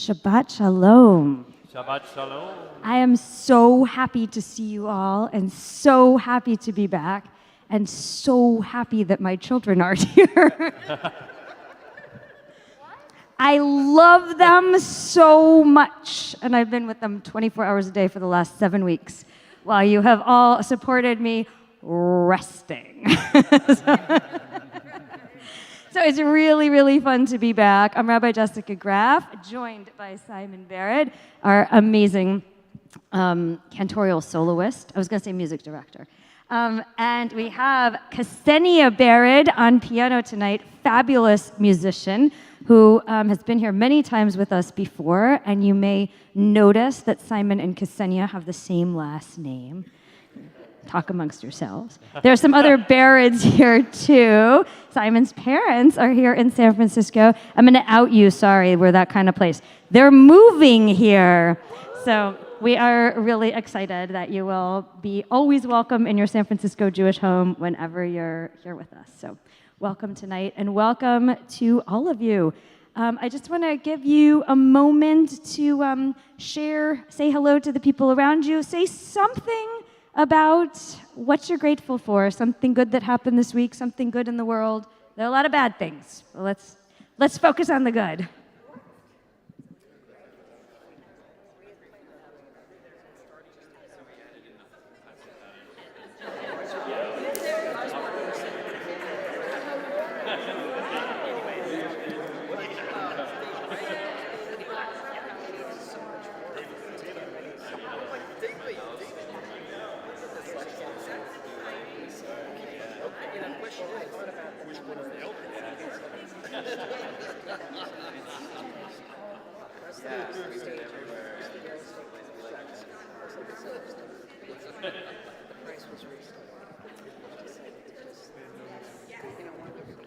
Shabbat Shalom. Shabbat Shalom. I am so happy to see you all and so happy to be back and so happy that my children aren't here. I love them so much, and I've been with them 24 hours a day for the last 7 weeks while you have all supported me resting. So it's really, really fun to be back. I'm Rabbi Jessica Graf, joined by Simon Barrad, our amazing cantorial soloist. I was going to say music director. And we have Kseniia Barrad on piano tonight, fabulous musician who has been here many times with us before. And you may notice that Simon and Kseniia have the same last name. Talk amongst yourselves. There are some other Barrads here too. Simon's parents are here in San Francisco. I'm going to out you, sorry, we're that kind of place. They're moving here. So we are really excited that you will be always welcome in your San Francisco Jewish home whenever you're here with us. So welcome tonight and welcome to all of you. I just want to give you a moment to share, say hello to the people around you, say something about what you're grateful for, something good that happened this week, something good in the world. There are a lot of bad things. Well, let's focus on the good.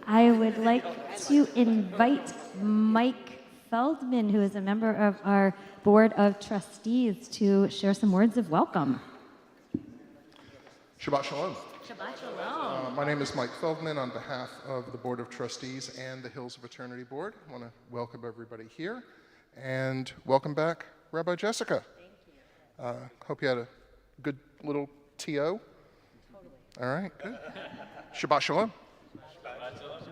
I would like to invite Mike Feldman, who is a member of our Board of Trustees, to share some words of welcome. Shabbat Shalom. Shabbat Shalom. My name is Mike Feldman on behalf of the Board of Trustees and the Hills of Eternity Board. I want to welcome everybody here and welcome back Rabbi Jessica. Thank you. Hope you had a good little TO. Totally. All right, good. Shabbat Shalom.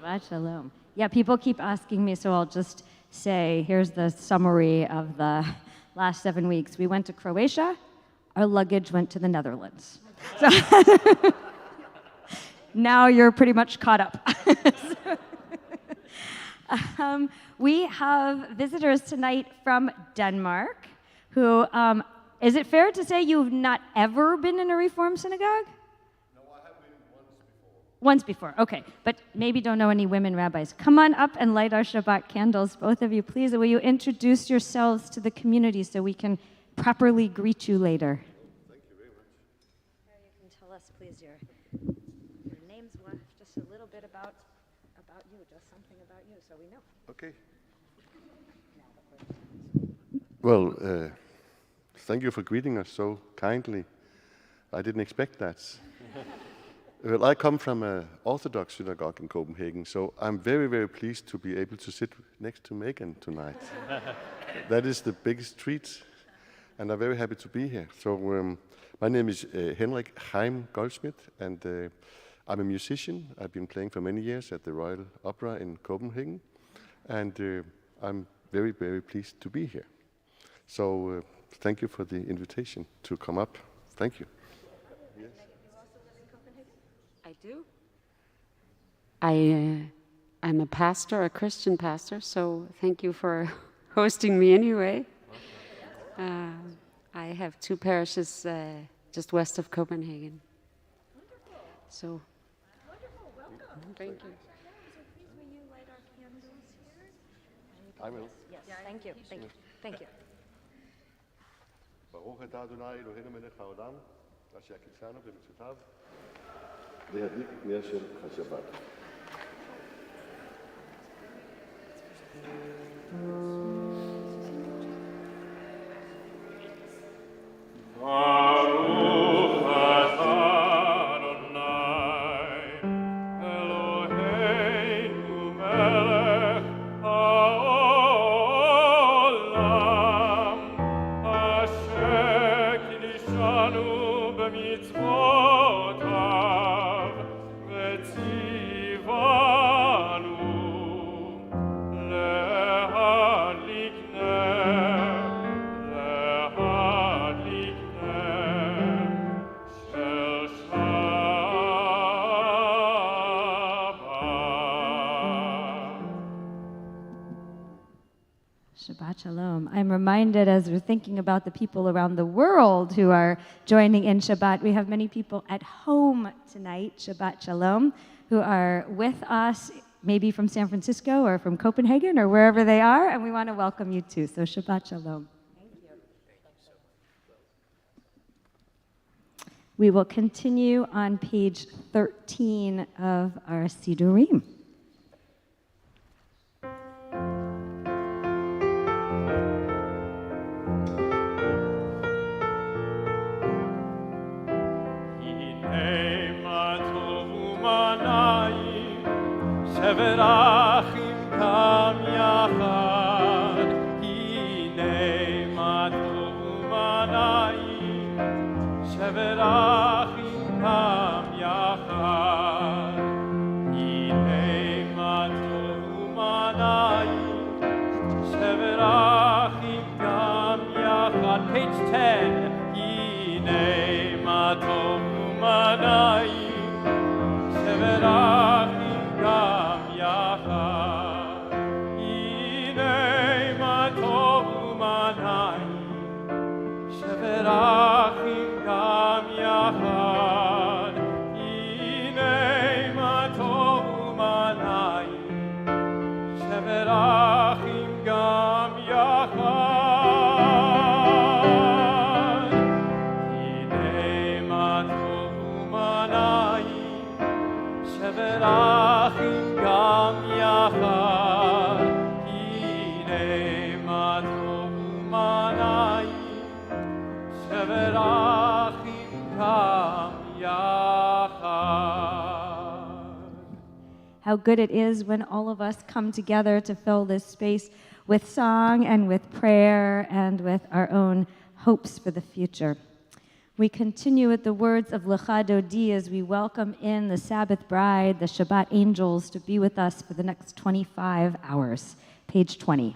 Shabbat Shalom. Yeah, people keep asking me, so I'll just say, here's the summary of the last 7 weeks. We went to Croatia. Our luggage went to the Netherlands. So now you're pretty much caught up. We have visitors tonight from Denmark who, is it fair to say you've not ever been in a Reform synagogue? No, I have been once before. Once before, okay. But maybe don't know any women rabbis. Come on up and light our Shabbat candles, both of you, please. And will you introduce yourselves to the community so we can properly greet you later? Thank you very much. You can tell us, please, your names, just a little bit about you, just something about you, so we know. Okay. Well, thank you for greeting us so kindly. I didn't expect that. Well, I come from an Orthodox synagogue in Copenhagen, so I'm very, very pleased to be able to sit next to Megan tonight. That is the biggest treat, and I'm very happy to be here. So my name is Henrik Heim Goldsmith, and I'm a musician. I've been playing for many years at the Royal Opera in Copenhagen, and I'm very, very pleased to be here. So thank you for the invitation to come up. Thank you. Yes. I do. I'm a pastor, a Christian pastor, so thank you for hosting me anyway. I have 2 parishes just west of Copenhagen. Wonderful. So, Wonderful, welcome. thank you. So please, will you light our candles here? I will. Yes, thank you, thank you, thank you. ברוך אתה אדוני אלוהינו מלך העולם, אשר קידשנו במצוותיו, להדליק את נר של השבת. Shabbat Shalom. I'm reminded as we're thinking about the people around the world who are joining in Shabbat, we have many people at home tonight, Shabbat Shalom, who are with us, maybe from San Francisco or from Copenhagen or wherever they are, and we want to welcome you too. So Shabbat Shalom. Thank you. We will continue on page 13 of our Sidurim. ורחים קם יחד, הנה מה טוב ומה נעים. ורחים קם יחד, הנה מה טוב ומה נעים. ורחים קם יחד, page 10, הנה מה טוב ומה נעים. ורחים קם יחד, הנה מה טוב ומה נעים. ורחים קם יחד, הנה מה טוב ומה נעים. ורחים קם יחד, הנה מה טוב ומה נעים. ורחים קם יחד, הנה מה טוב ומה נעים. ורחים קם יחד. how good it is when all of us come together to fill this space with song and with prayer and with our own hopes for the future. We continue with the words of Lecha Dodi as we welcome in the Sabbath bride, the Shabbat angels, to be with us for the next 25 hours. Page 20.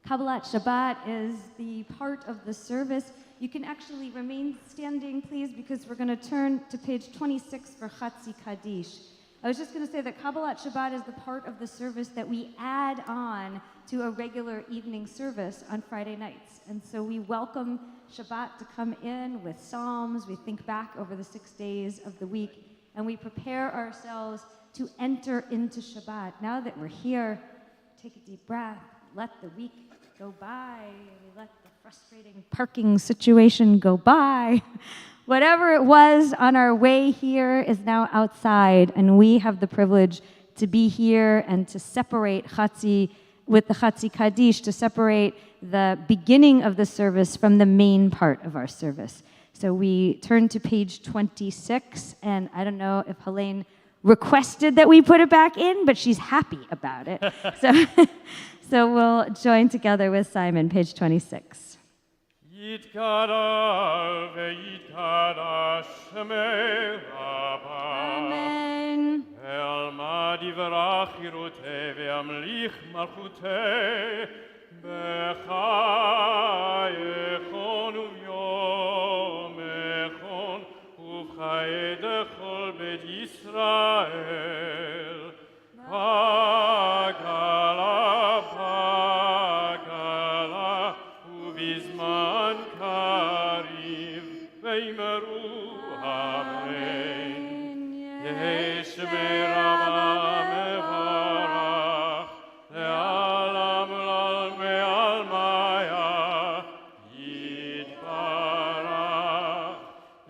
Kabbalat Shabbat is the part of the service. You can actually remain standing, please, because we're going to turn to page 26 for Chatzi Kaddish. I was just going to say that Kabbalat Shabbat is the part of the service that we add on to a regular evening service on Friday nights. And so we welcome Shabbat to come in with psalms. We think back over the 6 days of the week, and we prepare ourselves to enter into Shabbat. Now that we're here, take a deep breath, let the week go by, let the frustrating parking situation go by. Whatever it was on our way here is now outside, and we have the privilege to be here and to separate Chatzi with the Chatzi Kaddish, to separate the beginning of the service from the main part of our service. So we turn to page 26, and I don't know if Helene requested that we put it back in, but she's happy about it. So we'll join together with Simon, page 26. Amen. Pagala, pagala. בזמן קריב, ואמרו אמן. יש מרמה מברך, לעלם לעלמי עלמיה, יתברך,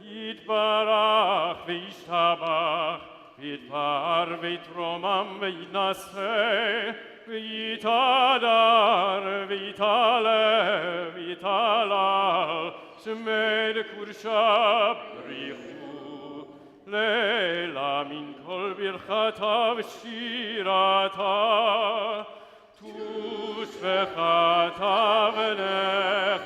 יתברך וישתבח, ויתפאר ויתרומם ויתנשא, ויתהדר ויתעלה ויתהלל, שמי לקודשה בריחו, לילה מן כל ברכתה ושירתה, טוב שפחתה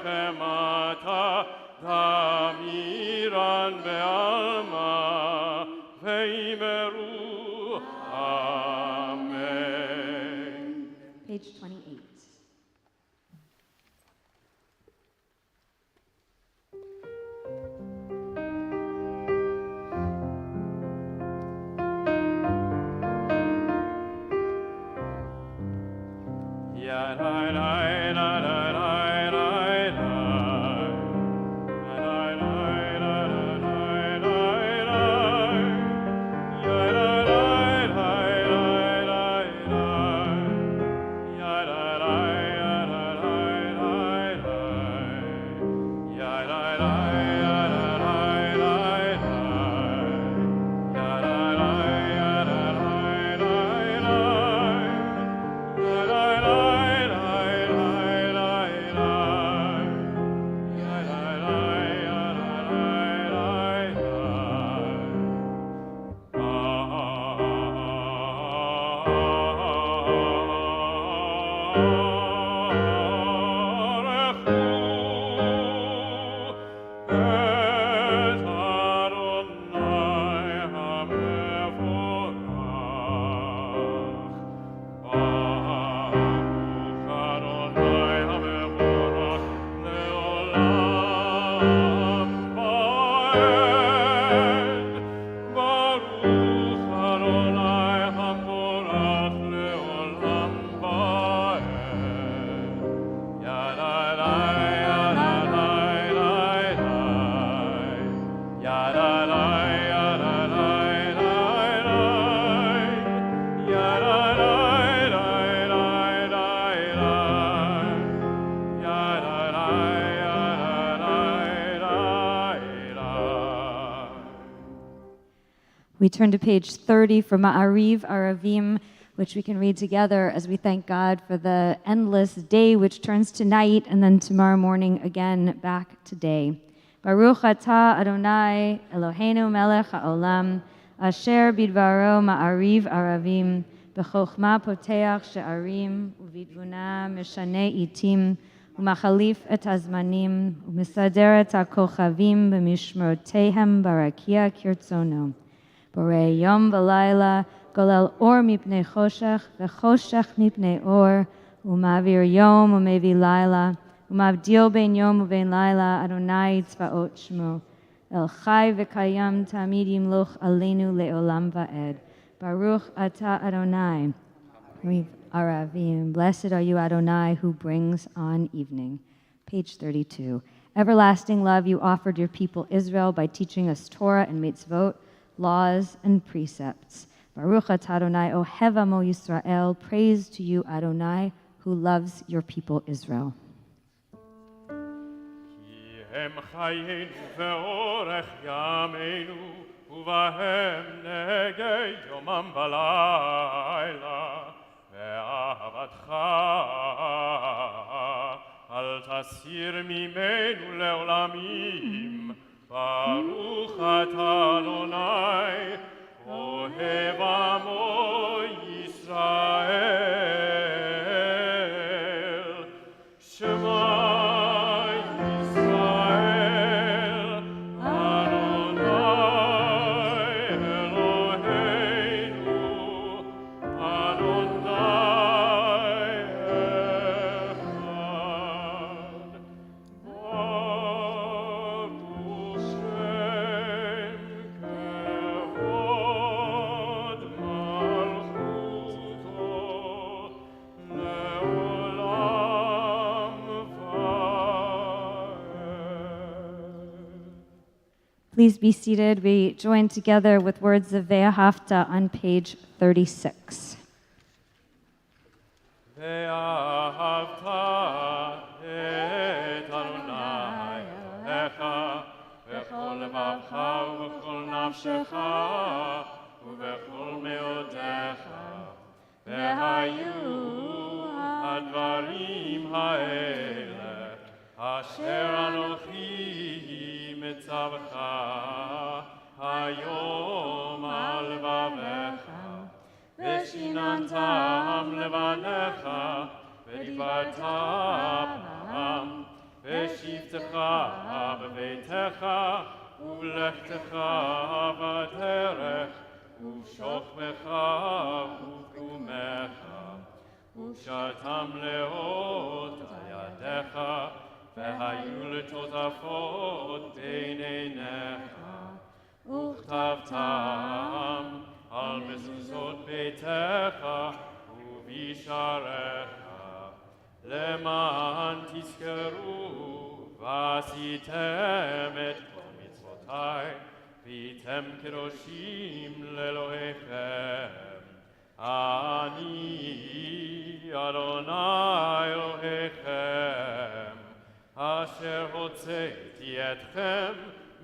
ונחמתה, דמירן בעלמה, ואמרו אמן. Page 28. We turn to page 30 for Ma'ariv Aravim, which we can read together as we thank God for the endless day which turns to night, and then tomorrow morning again back to day. Baruch atah Adonai Eloheinu melech haolam, asher bidvaro Ma'ariv Aravim, b'chokhmah poteach she'arim, u'bitbuna meshane itim, u'machalif et hazmanim, u'mesader et ha'kochavim b'mishmorotehem barakia kirtzono. Borei yom v'layla, golel or mipnei choshech, v'choshech mipnei or, u'mavir yom u'mevi layla, u'mavdil ben yom u'ben layla, Adonai tzvaot shmo. El chai v'kayam tamid yimloch aleinu le'olam va'ed. Baruch atah Adonai. Aravim. Blessed are you, Adonai, who brings on evening. Page 32. Everlasting love you offered your people Israel by teaching us Torah and mitzvot, laws and precepts. Baruch atah Adonai, ohev amo Yisrael. Praise to you, Adonai, who loves your people Israel. הם חיינו ואורך ימינו, ובהם נגד יומם ולילה, ואהבתך אל תסיר ממנו לעולמים. ברוך אתה אדוני, אוהב עמו ישראל. שמע Please be seated. We join together with words of Ve'ahavta on page 36. ואהבת את אדוני אלוהיך בכל לבבך ובכל נפשך ובכל מאודיך. והיו הדברים האלה אשר אנוכי מצווך היום על לבביך. ושיננתם לבניך, ודיברת בם, ושבתך בביתך, ובלכתך בדרך, ובשוכבך ובקומך, ושרתם לאות על ידיך, והיו לטוטפות בין עיניך, וכתבתם על מזוזות ביתך ובשעריך, למען תזכרו ועשיתם את כל מצוותיי, והייתם קדושים לאלוהיכם. אני אדוני אלוהיכם, אשר הוצאתי אתכם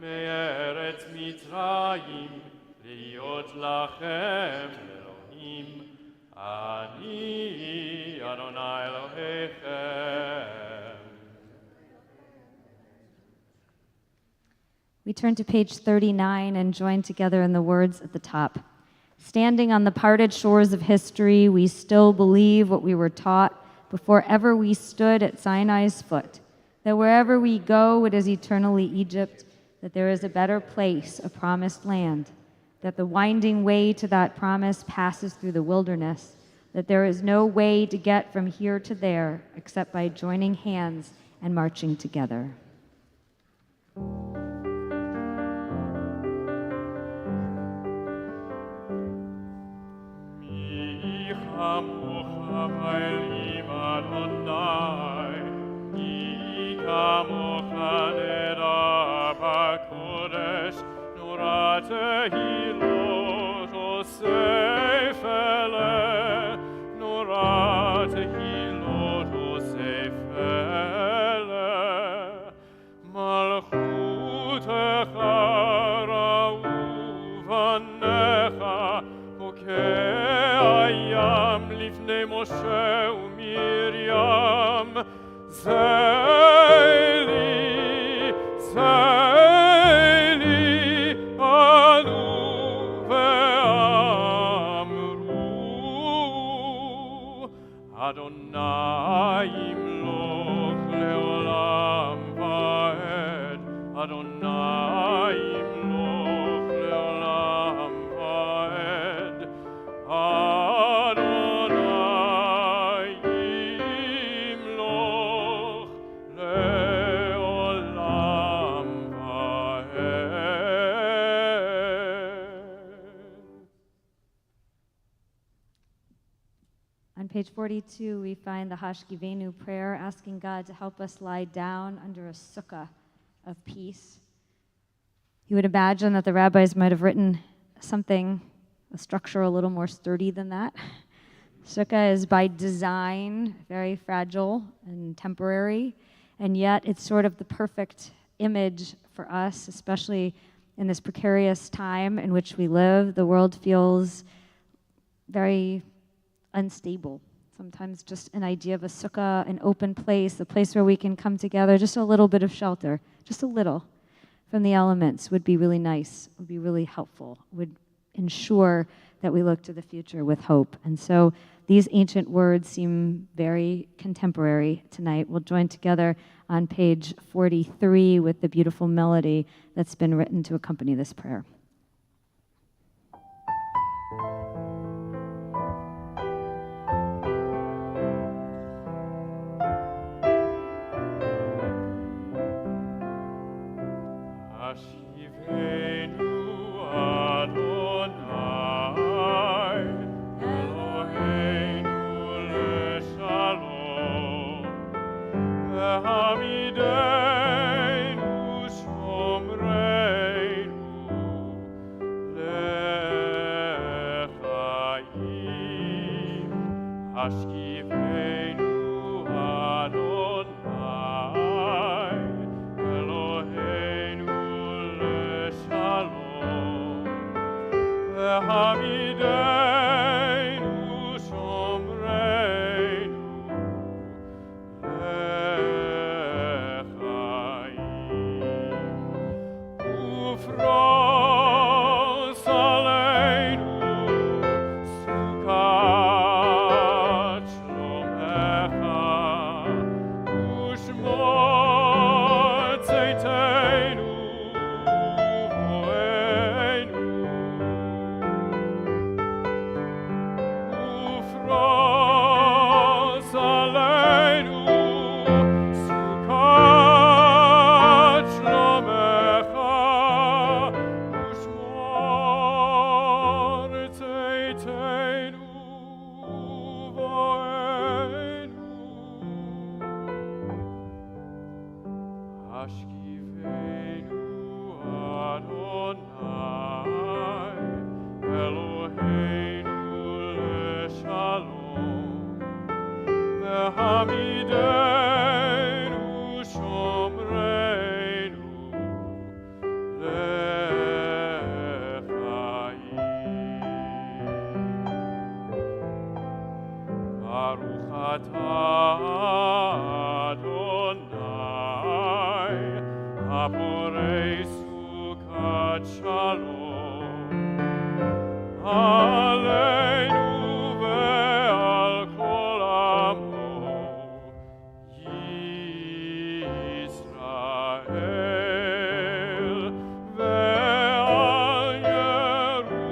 מארץ מצרים, להיות לכם אלוהים, אני אדוני אלוהיכם. We turn to page 39 and join together in the words at the top. Standing on the parted shores of history, we still believe what we were taught before ever we stood at Sinai's foot, that wherever we go, it is eternally Egypt, that there is a better place, a promised land, that the winding way to that promise passes through the wilderness, that there is no way to get from here to there except by joining hands and marching together. On page 42, we find the Hashkivenu prayer, asking God to help us lie down under a sukkah of peace. You would imagine that the rabbis might have written something, a structure a little more sturdy than that. Sukkah is by design very fragile and temporary, and yet it's sort of the perfect image for us, especially in this precarious time in which we live. The world feels very unstable. Sometimes just an idea of a sukkah, an open place, a place where we can come together, just a little bit of shelter, just a little from the elements would be really nice, would be really helpful, would ensure that we look to the future with hope. And so these ancient words seem very contemporary tonight. We'll join together on page 43 with the beautiful melody that's been written to accompany this prayer. Hamideinu shomreinu Hashkivenu Adonai, Eloheinu leshalom, ve'hamidenu shomreinu lechaim, ufros aleinu sukat shlomecha, ushmor tzeiteinu vo'enu, ufros aleinu sukat shlomecha, ushmor tzeiteinu vo'enu. Hashkivenu Adonai, Eloheinu leshalom, ve'hamidenu shomreinu lechaim. Baruch atah Adonai, haborei sukat shalom, aleinu ve'al kol amo Yisrael, ve'al Yerushalayim.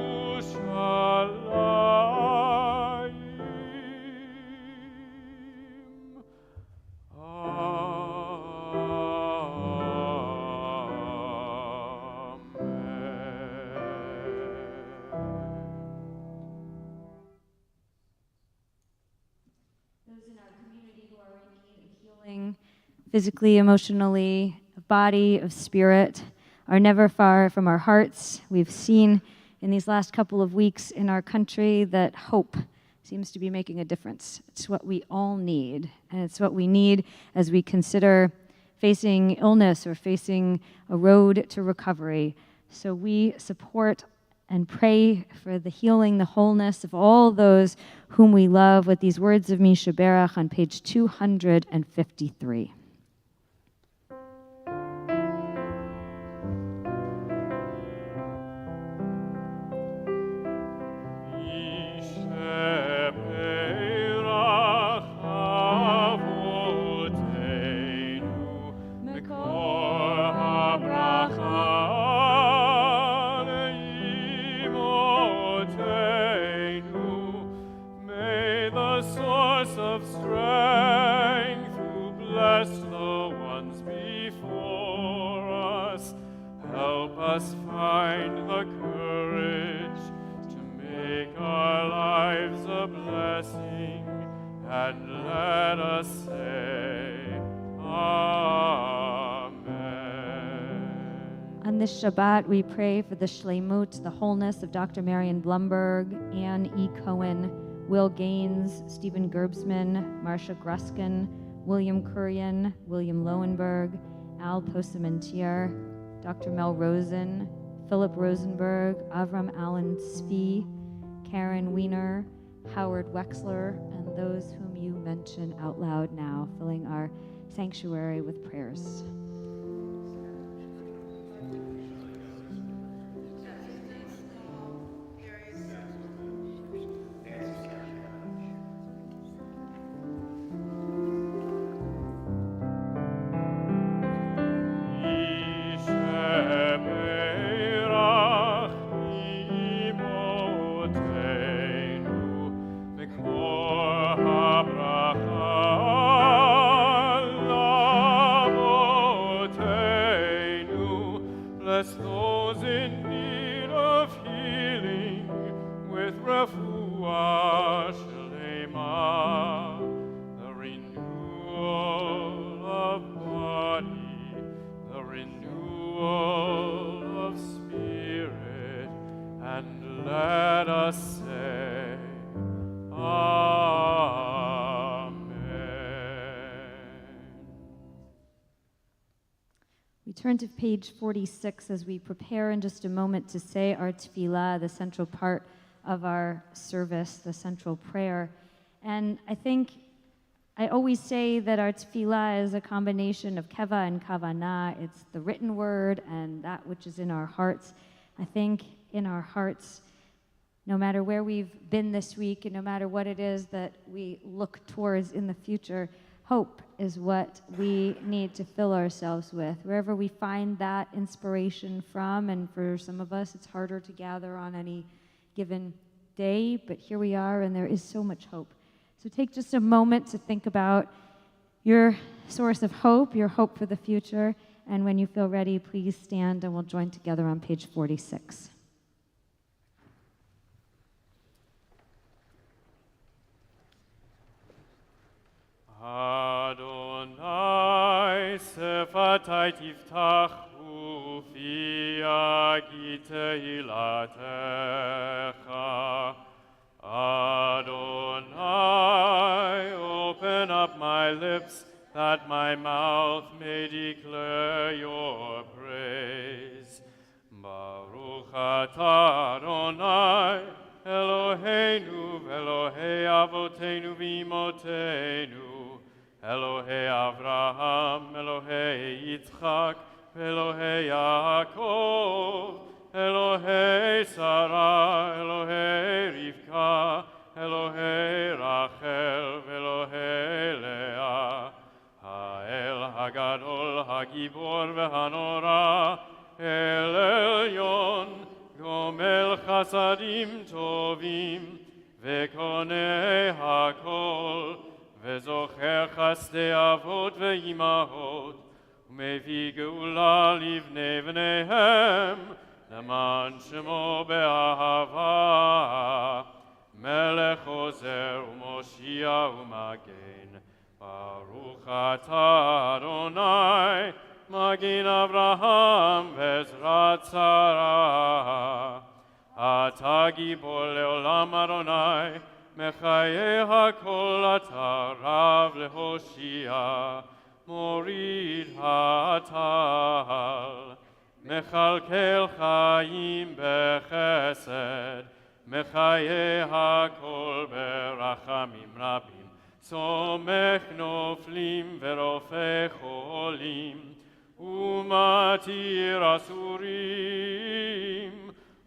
Those in our community who are in need of healing, physically, emotionally, of body, of spirit, are never far from our hearts. We've seen in these last couple of weeks in our country that hope seems to be making a difference. It's what we all need, and it's what we need as we consider facing illness or facing a road to recovery. So we support and pray for the healing, the wholeness of all those whom we love with these words of Misha Berach on page 253. Of strength who bless the ones before us, help us find the courage to make our lives a blessing, and let us say Amen. On this Shabbat, we pray for the shleimut, the wholeness of Dr. Marion Blumberg, Anne E. Cohen, Will Gaines, Stephen Gerbsman, Marcia Gruskin, William Kurian, William Lowenberg, Al Posamentier, Dr. Mel Rosen, Philip Rosenberg, Avram Allen Spee, Karen Wiener, Howard Wexler, and those whom you mention out loud now, filling our sanctuary with prayers. Abraham, We turn to page 46 as we prepare in just a moment to say our tefillah, the central part of our service, the central prayer. And I always say that our tefillah is a combination of keva and kavanah. It's the written word and that which is in our hearts. I think in our hearts, no matter where we've been this week and no matter what it is that we look towards in the future, hope is what we need to fill ourselves with. Wherever we find that inspiration from, and for some of us it's harder to gather on any given day, but here we are and there is so much hope. So take just a moment to think about your source of hope, your hope for the future, and when you feel ready, please stand and we'll join together on page 46. Adonai sefatai tiftach ufi agi tehilatecha. Adonai, open up my lips, that my mouth may declare your praise. Baruch atah Adonai, Eloheinu, Elohei Avotenu v'imotenu, Elohei Avraham, Elohei Yitzchak, Elohei Yaakov, Elohei Sarah, Elohei Rivka, Elohei Rachel, Elohei Leah, Ha'el Hagadol, Hagibor v'Hanora, El Elyon, Gomel Chasadim Tovim, Vekonei Hakol, Vezocher Chasdei Avot ve'imahot, Umevi Geula livnei v'neihem, למען שמו באהבה, מלך עוזר ומושיע ומגן. ברוך אתה אדוני, מגן אברהם ועזרת שרה. אתה גיבור לעולם אדוני, מחיי הכל אתה רב להושיע, מוריד הטל. מכלכל חיים בחסד, מחיי הכל ברחמים רבים, סומך נופלים ורופא חולים, ומתיר אסורים,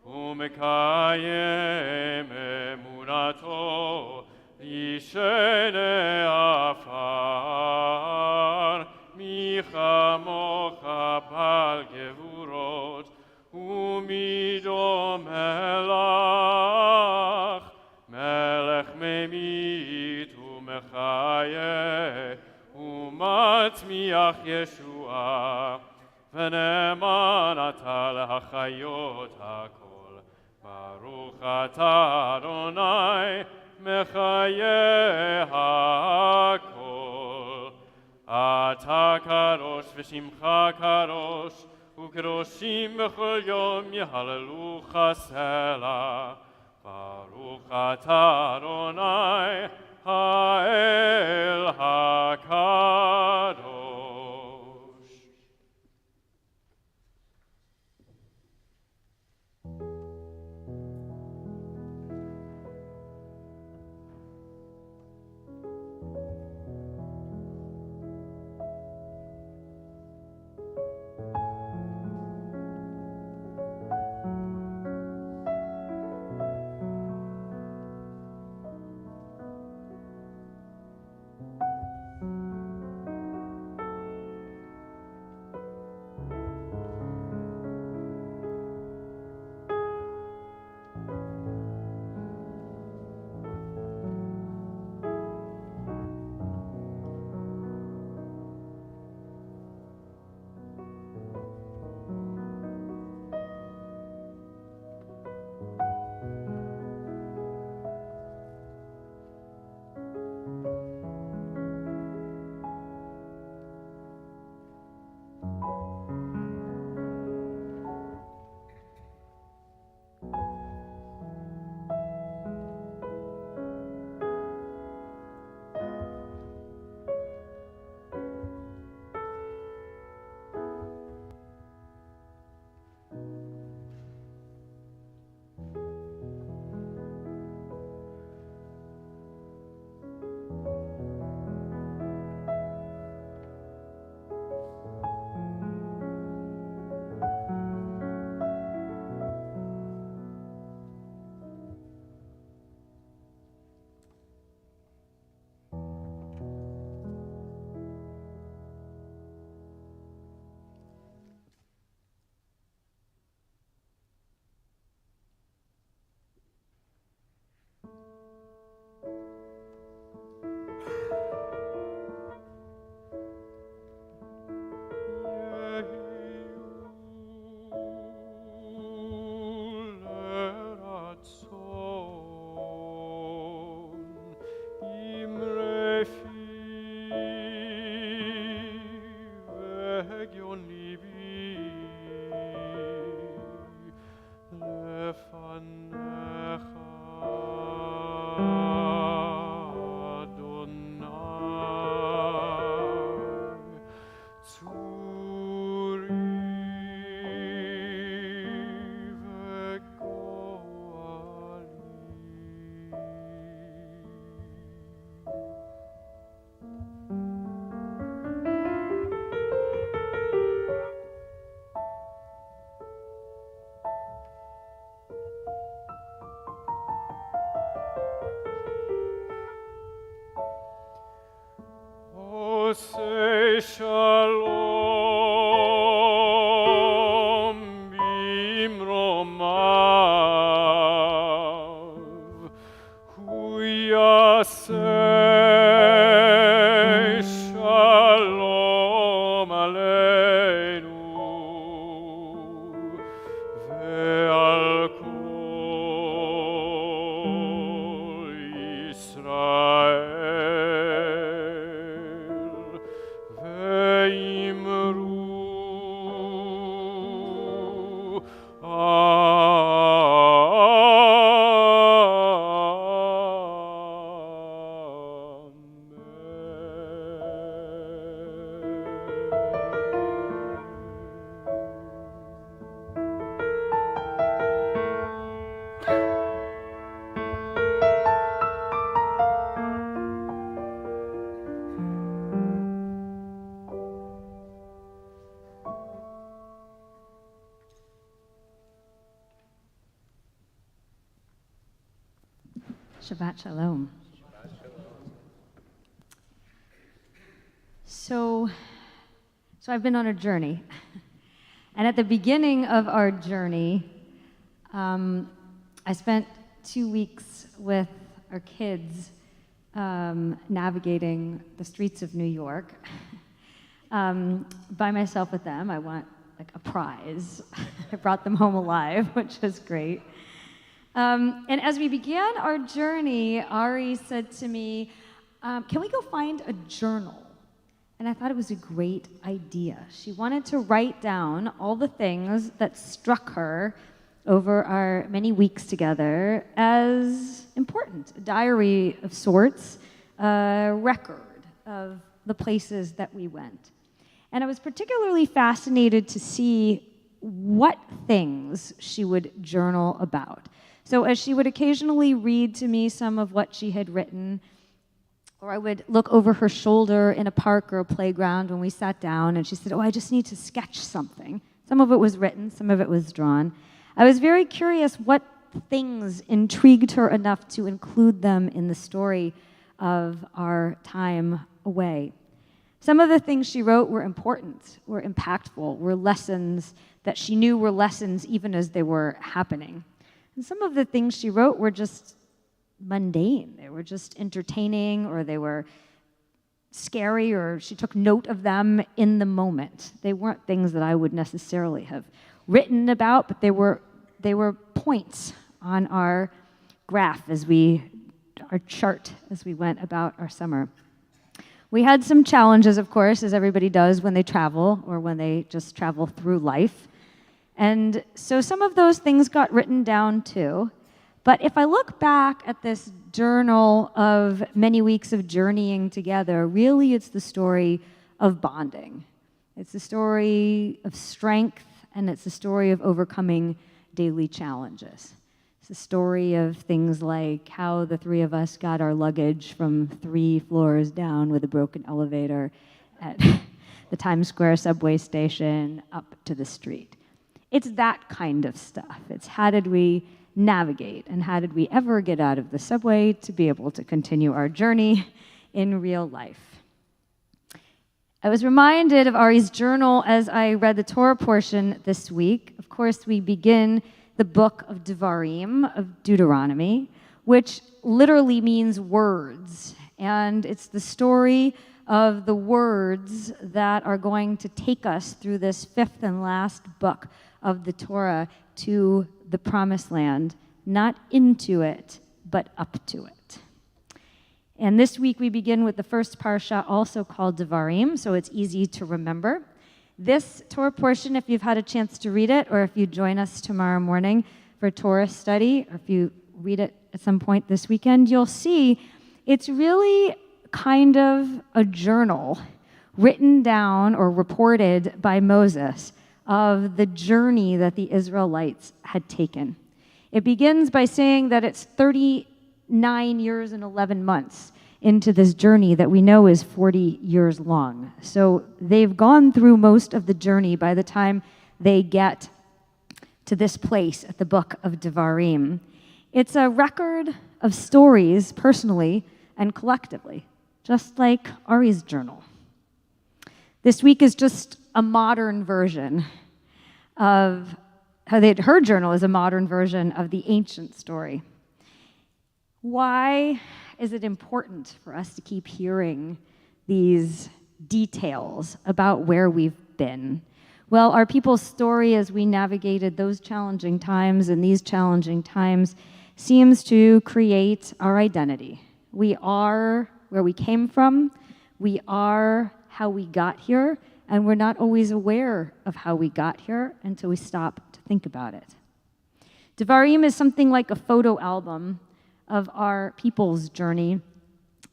ומקיים אמונתו, ישנה עפר, מי כמוך בעל גבורות, ומי דומה לך, מלך ממית ומחיה, ומצמיח ישועה, ונאמן אתה להחיות הכל. ברוך אתה אדוני, מחיה הכל. אתה קדוש ושמך קדוש, וקדושים בכל יום יהללוך סלע. ברוך אתה אדוני, האל הקדוש. Shabbat Shalom. So I've been on a journey. And at the beginning of our journey, I spent 2 weeks with our kids navigating the streets of New York. By myself with them. I want like a prize. I brought them home alive, which was great. And as we began our journey, Ari said to me, can we go find a journal? And I thought it was a great idea. She wanted to write down all the things that struck her over our many weeks together as important, a diary of sorts, a record of the places that we went. And I was particularly fascinated to see what things she would journal about. So as she would occasionally read to me some of what she had written, or I would look over her shoulder in a park or a playground when we sat down, and she said, I just need to sketch something. Some of it was written, some of it was drawn. I was very curious what things intrigued her enough to include them in the story of our time away. Some of the things she wrote were important, were impactful, were lessons that she knew were lessons even as they were happening. And some of the things she wrote were just mundane. They were just entertaining, or they were scary, or she took note of them in the moment. They weren't things that I would necessarily have written about, but they were points on our graph our chart as we went about our summer. We had some challenges, of course, as everybody does when they travel or when they just travel through life. And so some of those things got written down too. But if I look back at this journal of many weeks of journeying together, really it's the story of bonding. It's the story of strength, and it's the story of overcoming daily challenges. It's the story of things like how the three of us got our luggage from 3 floors down with a broken elevator at the Times Square subway station up to the street. It's that kind of stuff. It's how did we navigate, and how did we ever get out of the subway to be able to continue our journey in real life. I was reminded of Ari's journal as I read the Torah portion this week. Of course, we begin the book of Devarim, of Deuteronomy, which literally means words. And it's the story of the words that are going to take us through this 5th and last book of the Torah to the Promised Land, not into it, but up to it. And this week we begin with the first parsha, also called Devarim, so it's easy to remember. This Torah portion, if you've had a chance to read it, or if you join us tomorrow morning for Torah study, or if you read it at some point this weekend, you'll see it's really kind of a journal written down or reported by Moses of the journey that the Israelites had taken. It begins by saying that it's 39 years and 11 months into this journey that we know is 40 years long. So they've gone through most of the journey by the time they get to this place at the book of Devarim. It's a record of stories, personally and collectively, just like Ari's journal. This week is just a modern version of her journal is a modern version of the ancient story. Why is it important for us to keep hearing these details about where we've been? Well, our people's story as we navigated those challenging times and these challenging times seems to create our identity. We are where we came from, we are how we got here, and we're not always aware of how we got here until we stop to think about it. Devarim is something like a photo album of our people's journey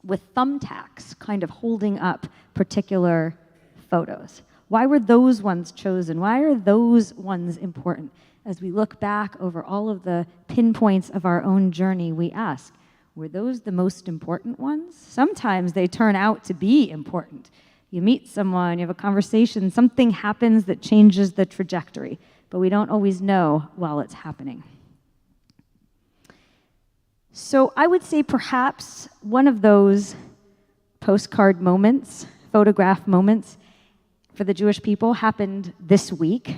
with thumbtacks kind of holding up particular photos. Why were those ones chosen? Why are those ones important? As we look back over all of the pinpoints of our own journey, we ask, were those the most important ones? Sometimes they turn out to be important. You meet someone, you have a conversation, something happens that changes the trajectory, but we don't always know while it's happening. So I would say perhaps one of those postcard moments, photograph moments for the Jewish people happened this week.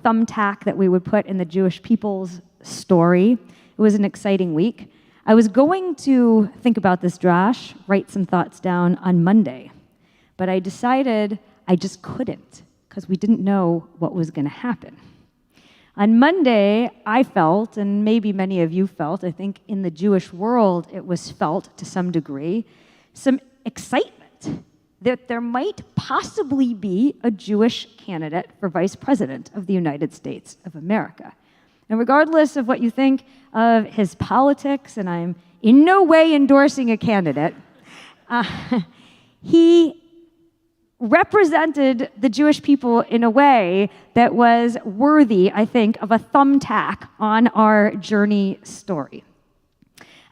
Thumbtack that we would put in the Jewish people's story. It was an exciting week. I was going to think about this drash, write some thoughts down on Monday, but I decided I just couldn't because we didn't know what was going to happen. On Monday, I felt, and maybe many of you felt, I think in the Jewish world it was felt to some degree, some excitement that there might possibly be a Jewish candidate for vice president of the United States of America. And regardless of what you think of his politics, and I'm in no way endorsing a candidate, he represented the Jewish people in a way that was worthy, I think, of a thumbtack on our journey story.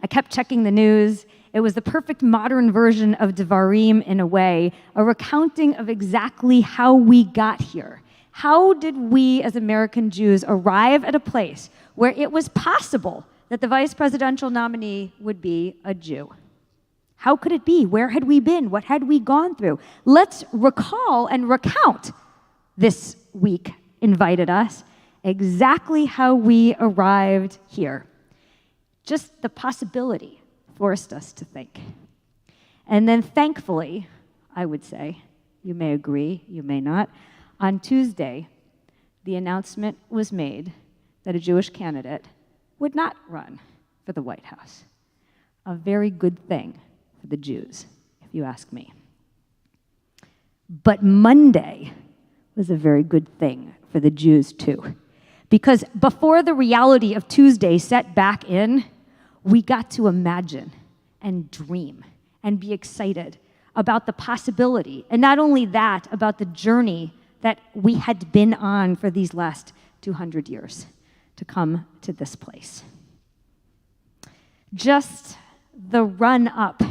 I kept checking the news. It was the perfect modern version of Devarim in a way, a recounting of exactly how we got here. How did we as American Jews arrive at a place where it was possible that the vice presidential nominee would be a Jew? How could it be? Where had we been? What had we gone through? Let's recall and recount this week invited us exactly how we arrived here. Just the possibility forced us to think. And then thankfully, I would say, you may agree, you may not, on Tuesday, the announcement was made that a Jewish candidate would not run for the White House. A very good thing for the Jews, if you ask me. But Monday was a very good thing for the Jews too. Because before the reality of Tuesday set back in, we got to imagine and dream and be excited about the possibility, and not only that, about the journey that we had been on for these last 200 years to come to this place. Just the run up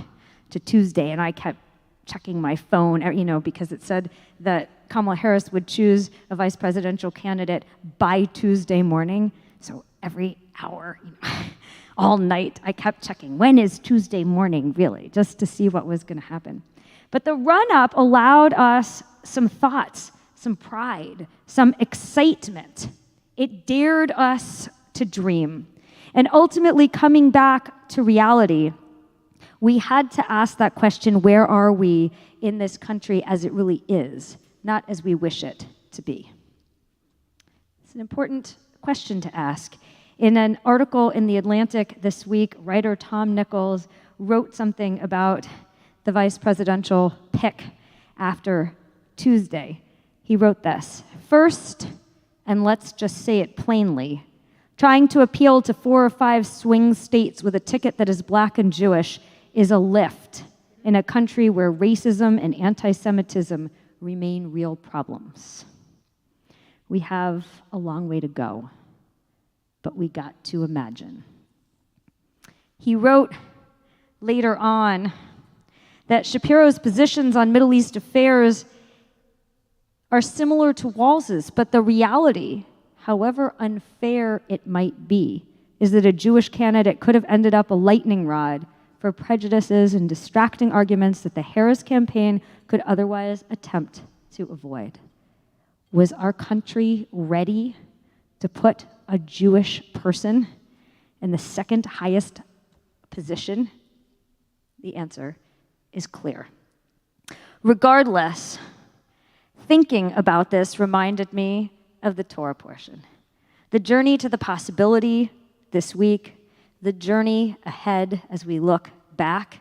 to Tuesday, and I kept checking my phone, because it said that Kamala Harris would choose a vice presidential candidate by Tuesday morning. So every hour, all night, I kept checking, when is Tuesday morning, really, just to see what was going to happen. But the run-up allowed us some thoughts, some pride, some excitement. It dared us to dream. And ultimately, coming back to reality, we had to ask that question, where are we in this country as it really is, not as we wish it to be? It's an important question to ask. In an article in The Atlantic this week, writer Tom Nichols wrote something about the vice presidential pick after Tuesday. He wrote this: first, and let's just say it plainly, trying to appeal to 4 or 5 swing states with a ticket that is black and Jewish is a lift in a country where racism and anti-Semitism remain real problems. We have a long way to go, but we got to imagine. He wrote later on that Shapiro's positions on Middle East affairs are similar to Walz's, but the reality, however unfair it might be, is that a Jewish candidate could have ended up a lightning rod for prejudices and distracting arguments that the Harris campaign could otherwise attempt to avoid. Was our country ready to put a Jewish person in the second highest position? The answer is clear. Regardless, thinking about this reminded me of the Torah portion. The journey to the possibility this week, the journey ahead as we look back,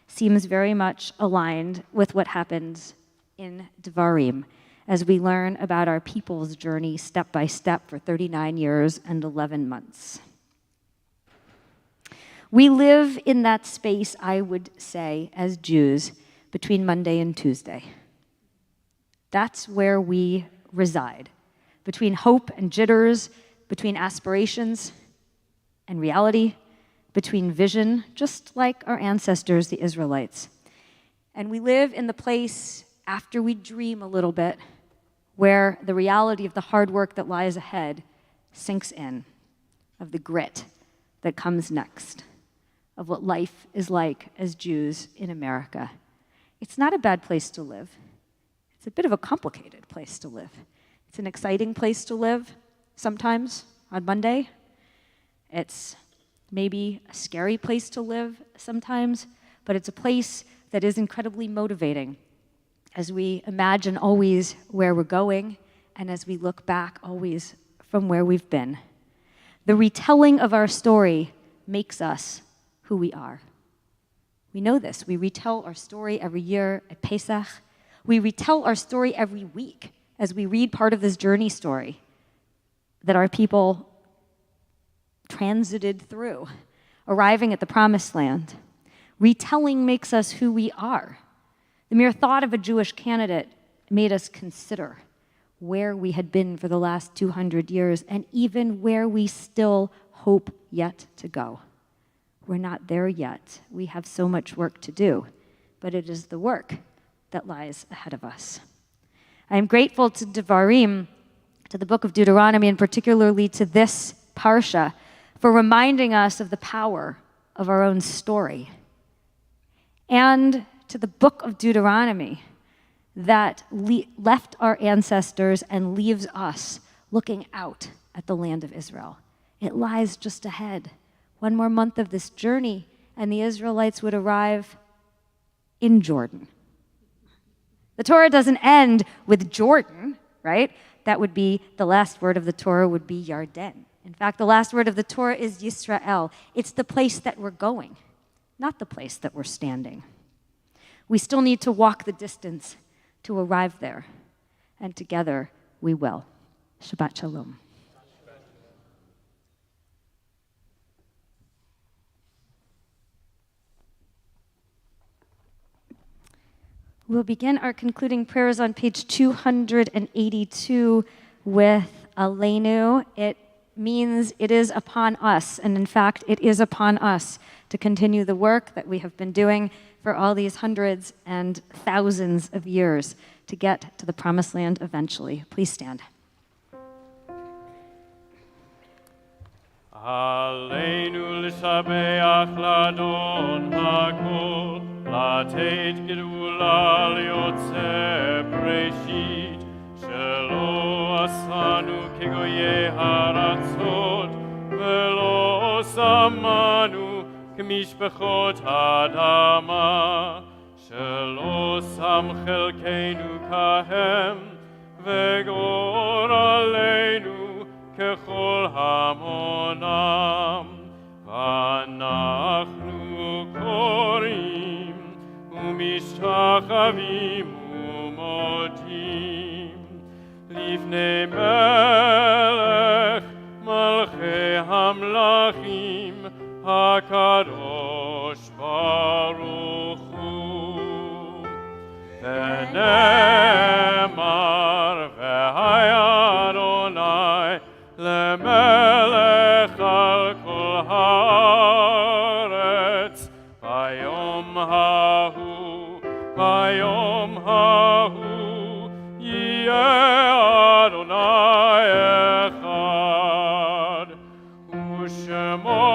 seems very much aligned with what happens in Devarim as we learn about our people's journey step by step for 39 years and 11 months. We live in that space, I would say, as Jews, between Monday and Tuesday. That's where we reside, between hope and jitters, between aspirations and reality, between vision, just like our ancestors, the Israelites. And we live in the place, after we dream a little bit, where the reality of the hard work that lies ahead sinks in, of the grit that comes next, of what life is like as Jews in America. It's not a bad place to live. It's a bit of a complicated place to live. It's an exciting place to live sometimes on Monday. It's maybe a scary place to live sometimes, but it's a place that is incredibly motivating as we imagine always where we're going and as we look back always from where we've been. The retelling of our story makes us who we are. We know this. We retell our story every year at Pesach. We retell our story every week as we read part of this journey story that our people transited through, arriving at the Promised Land. Retelling makes us who we are. The mere thought of a Jewish candidate made us consider where we had been for the last 200 years and even where we still hope yet to go. We're not there yet. We have so much work to do, but it is the work that lies ahead of us. I am grateful to Devarim, to the book of Deuteronomy, and particularly to this parsha, for reminding us of the power of our own story, and to the book of Deuteronomy that left our ancestors and leaves us looking out at the land of Israel. It lies just ahead. One more month of this journey, and the Israelites would arrive in Jordan. The Torah doesn't end with Jordan, right? That would be, the last word of the Torah would be Yarden. In fact, the last word of the Torah is Yisrael. It's the place that we're going, not the place that we're standing. We still need to walk the distance to arrive there, and together we will. Shabbat Shalom. We'll begin our concluding prayers on page 282 with Aleinu. It means it is upon us, and in fact, it is upon us to continue the work that we have been doing for all these hundreds and thousands of years to get to the Promised Land eventually. Please stand. Aleinu l'shabeach l'Adon hakol, לתת גדולה ליוצא בראשית, שלא עשנו כגויי הארצות, ולא שמנו כמשפחות האדמה, שלא שם חלקנו כהם, וגרור עלינו ככל המונם, ואנחנו קוראים ומשתחווים ומודים לפני מלך מלכי המלכים הקדוש ברוך הוא. ונאמר והיה אדוני למלך על כל הארץ ביום ההוא, ביום ההוא יהיה אדוני אחד, ושמו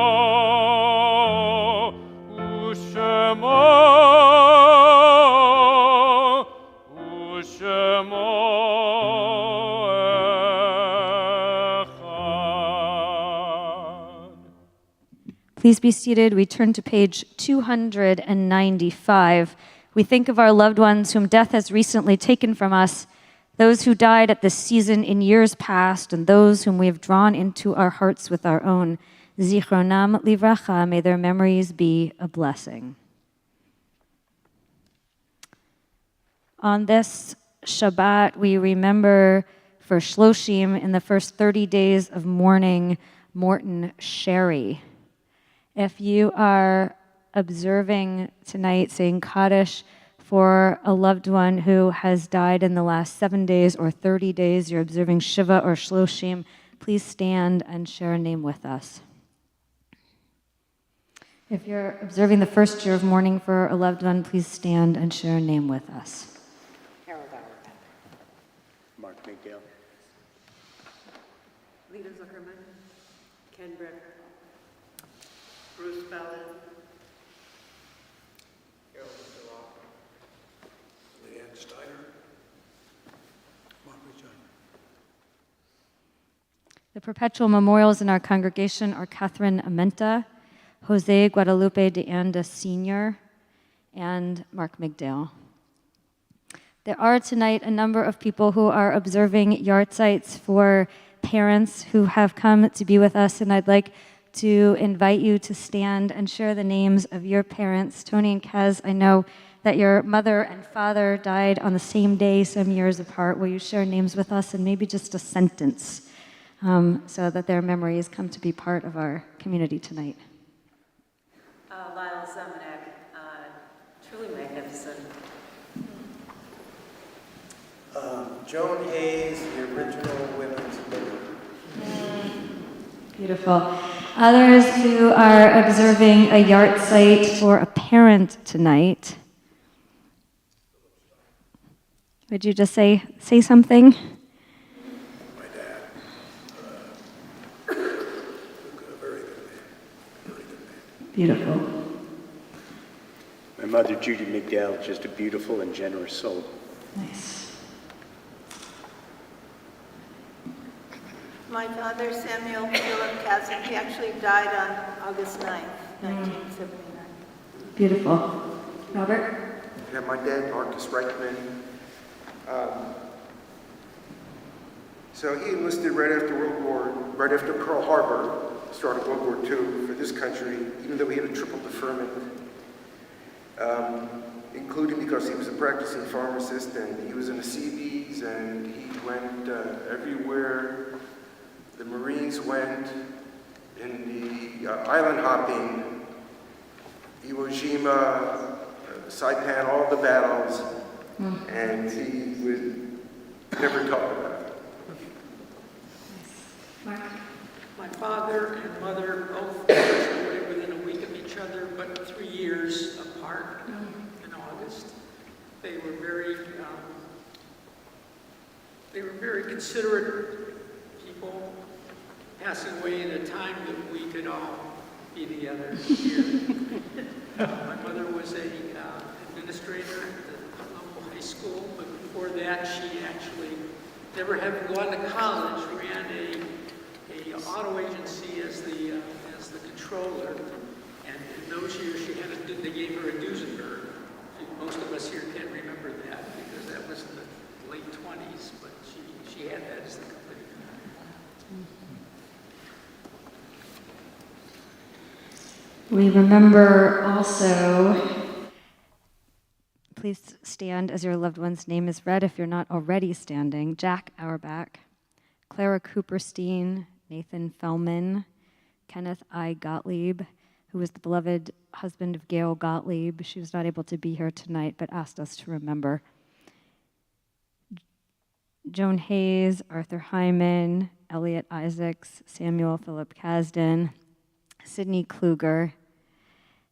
Please be seated. We turn to page 295. We think of our loved ones whom death has recently taken from us, those who died at this season in years past, and those whom we have drawn into our hearts with our own. Zichronam livracha, may their memories be a blessing. On this Shabbat, we remember for Shloshim in the first 30 days of mourning, Morton Sherry. If you are observing tonight, saying Kaddish for a loved one who has died in the last 7 days or 30 days, you're observing Shiva or Shloshim, please stand and share a name with us. If you're observing the first year of mourning for a loved one, please stand and share a name with us. Harold Auerbach. Mark McGill. Lita Zuckerman. Ken Brick. Bruce Ballard. The perpetual memorials in our congregation are Catherine Amenta, Jose Guadalupe de Anda Sr., and Mark McDale. There are tonight a number of people who are observing yahrzeits for parents who have come to be with us, and I'd like to invite you to stand and share the names of your parents. Tony and Kaz, I know that your mother and father died on the same day, some years apart. Will you share names with us and maybe just a sentence so that their memories come to be part of our community tonight? Lyle Zemanek, truly magnificent. Joan Hayes, the original women's leader. Beautiful. Others who are observing a yahrzeit for a parent tonight. Would you just say something? My dad. A very good man. Very good man. Beautiful. My mother, Judy McDowell, just a beautiful and generous soul. Nice. My father, Samuel Philip Kazin, he actually died on August 9th, 1979. Beautiful. Robert? Yeah, my dad, Marcus Reichman. So he enlisted right after Pearl Harbor, started World War II for this country, even though he had a triple deferment, including because he was a practicing pharmacist and he was in the Seabees and he went everywhere the Marines went in the island hopping, Iwo Jima, Saipan, all the battles, and he would never talk about it. Mark? My father and mother both passed away within a week of each other, but 3 years apart in August. They were very considerate people, passing away in a time that we could all be together here. My mother was an administrator at the local high school, but before that she actually, never having gone to college, ran a auto agency as the controller. And in those years they gave her a Duesenberg. Most of us here can't remember that because that was in the late 20s, but she had that as the company. We remember also, please stand as your loved one's name is read if you're not already standing. Jack Auerbach, Clara Cooperstein, Nathan Fellman, Kenneth I. Gottlieb, who was the beloved husband of Gail Gottlieb. She was not able to be here tonight, but asked us to remember. Joan Hayes, Arthur Hyman, Elliot Isaacs, Samuel Philip Kasdan, Sidney Kluger,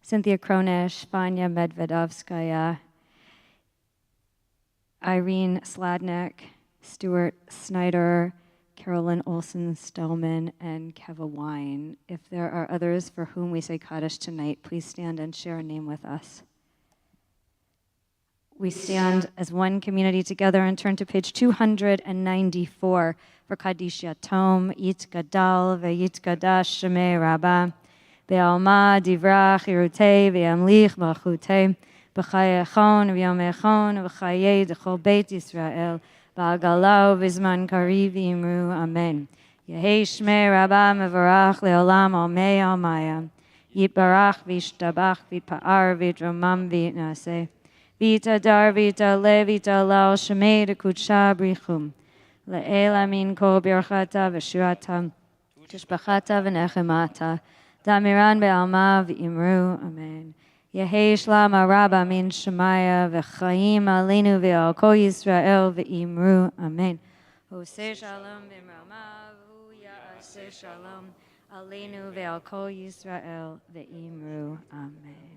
Cynthia Kronish, Vanya Medvedovskaya, Irene Sladnick, Stuart Snyder, Carolyn Olson-Stellman, and Keva Wine. If there are others for whom we say Kaddish tonight, please stand and share a name with us. We stand as one community together and turn to page 294 for Kaddish Yatom, Yit Gadal, Ve'yit Gadash Shemei Rabbah, Be'alma Divrach Irutei, Ve'amlich Malchutei, B'chayechon, V'yomechon, V'chayei D'chol Beit Yisrael, Ba'agalau V'zman Kariv Yimru, Amen. Yehei Shmei Rabbah Mevarach Le'olam Almei Almaya, Yitbarach V'yishtabach V'yitpa'ar V'yitromam V'yitnaseh, Vita dar, vita le, vita lal, shemei de kutsha brichum. Le'el amin kol birchata v'shurata, tishbachata v'nechemata, damiran be'alma v'imru, amen. Yehei shlama rabba min shemaya v'chaim aleinu ve'al kol Yisrael v'imru, amen. Hoseh shalom b'mrama v'hu ya'aseh shalom aleinu ve'al kol Yisrael v'imru, amen.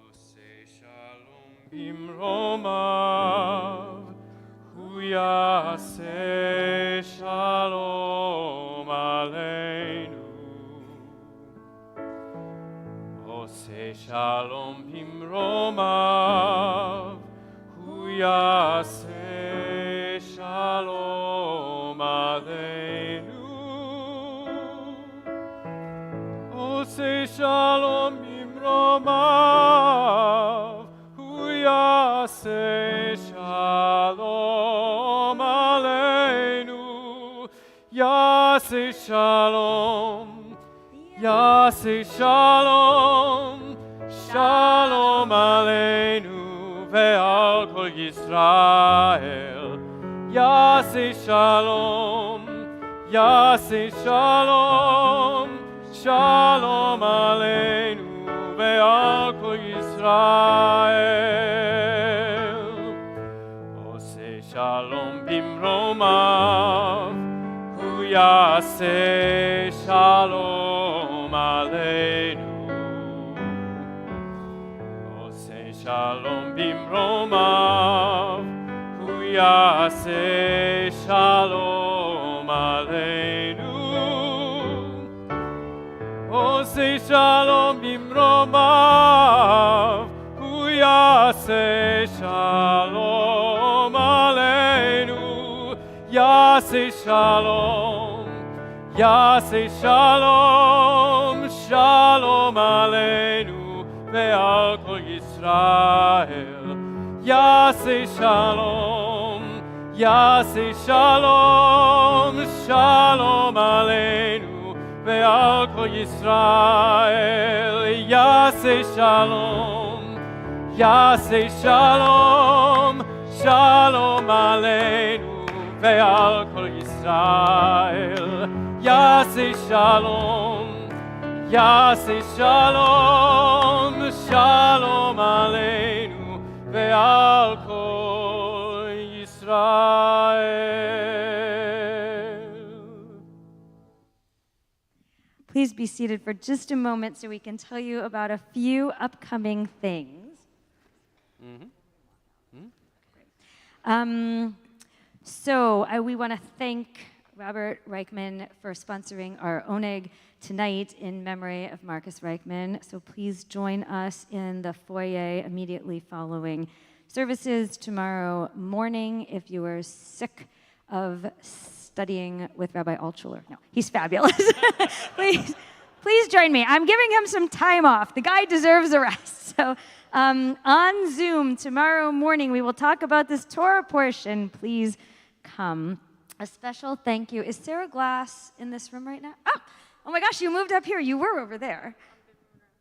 Oseh shalom bimromav, hu yaseh shalom aleinu, shalom bimromav, hu yaseh shalom aleinu. Oseh shalom bimromav, hu yaseh shalom aleinu. Yaseh shalom, Yaseh shalom, shalom aleinu ve'al kol Yisrael. Yaseh shalom, Yaseh shalom, shalom aleinu ve'al kol Yisrael. Oseh shalom bimromav, hu yaseh shalom aleinu. Oseh shalom bimromav, hu yaseh shalom aleinu. Oseh shalom bimromav, hu yaseh shalom aleinu. Yaseh shalom, Yaseh shalom, shalom aleinu ve'al kol Yisrael. Yaseh shalom, Yaseh shalom, shalom aleinu ve'al kol Yisrael. Yaseh shalom, Yaseh shalom, shalom aleinu ve'al kol Yisrael. Yaseh shalom, Yaseh shalom, shalom aleinu ve'al kol Yisrael. Please be seated for just a moment so we can tell you about a few upcoming things. We want to thank Robert Reichman for sponsoring our oneg tonight in memory of Marcus Reichman. So please join us in the foyer immediately following services tomorrow morning if you are sick of studying with Rabbi Altshuler. No, he's fabulous. Please join me. I'm giving him some time off. The guy deserves a rest. So on Zoom tomorrow morning, we will talk about this Torah portion. Please come. A special thank you. Is Sarah Glass in this room right now? Oh my gosh, you moved up here. You were over there.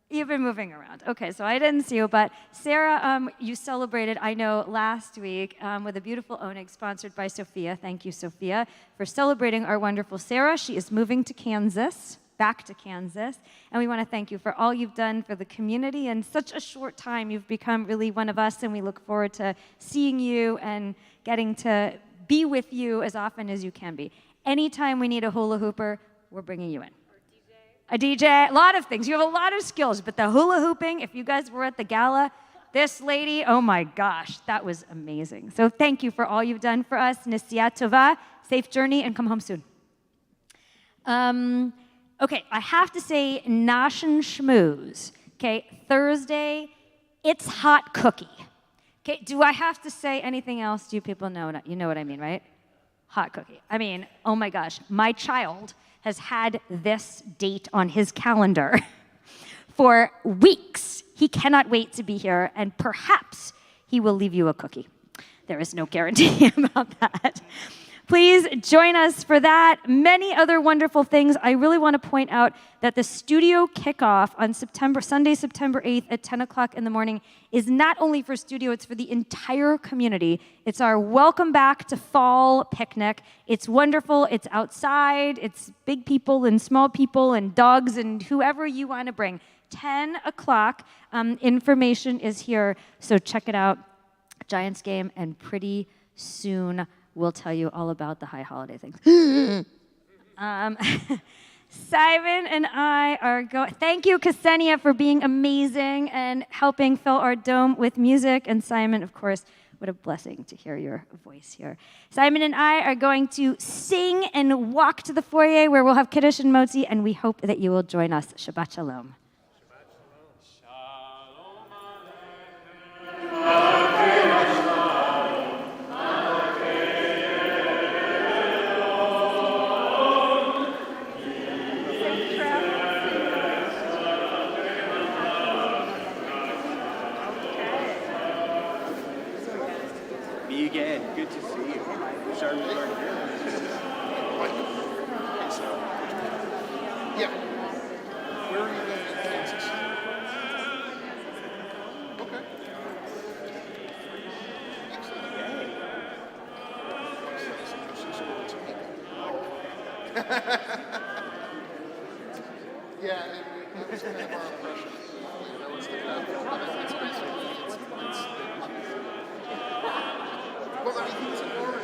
You've been moving around. Okay, so I didn't see you, but Sarah, you celebrated, I know, last week with a beautiful oneg sponsored by Sophia. Thank you, Sophia, for celebrating our wonderful Sarah. She is moving to Kansas, back to Kansas, and we want to thank you for all you've done for the community. In such a short time, you've become really one of us, and we look forward to seeing you and getting to be with you as often as you can be. Anytime we need a hula hooper, we're bringing you in. A DJ, a lot of things. You have a lot of skills, but the hula hooping, if you guys were at the gala, this lady, oh my gosh, that was amazing. So thank you for all you've done for us. Nesiya tova, safe journey, and come home soon. Okay, I have to say, Nosh and Schmooze. Okay, Thursday, it's hot cookie. Okay, do I have to say anything else? Do you people know? You know what I mean, right? Hot cookie. I mean, oh my gosh, my child has had this date on his calendar for weeks. He cannot wait to be here, and perhaps he will leave you a cookie. There is no guarantee about that. Please join us for that. Many other wonderful things. I really want to point out that the studio kickoff on Sunday, September 8th at 10 o'clock in the morning is not only for studio, it's for the entire community. It's our welcome back to fall picnic. It's wonderful. It's outside. It's big people and small people and dogs and whoever you want to bring. 10 o'clock. Information is here, so check it out. Giants game, and pretty soon we'll tell you all about the high holiday things. Simon and I are going. Thank you, Kseniia, for being amazing and helping fill our dome with music. And Simon, of course, what a blessing to hear your voice here. Simon and I are going to sing and walk to the foyer where we'll have Kiddush and Motzi, and we hope that you will join us. Shabbat Shalom. Shabbat shalom. Me again. Good to see you. Sorry we weren't here. Yeah. Where are you going in Kansas? Okay. Yeah, that was kind of our impression. You know, it's the capital, but it's basically, well, I mean, he was in Oregon.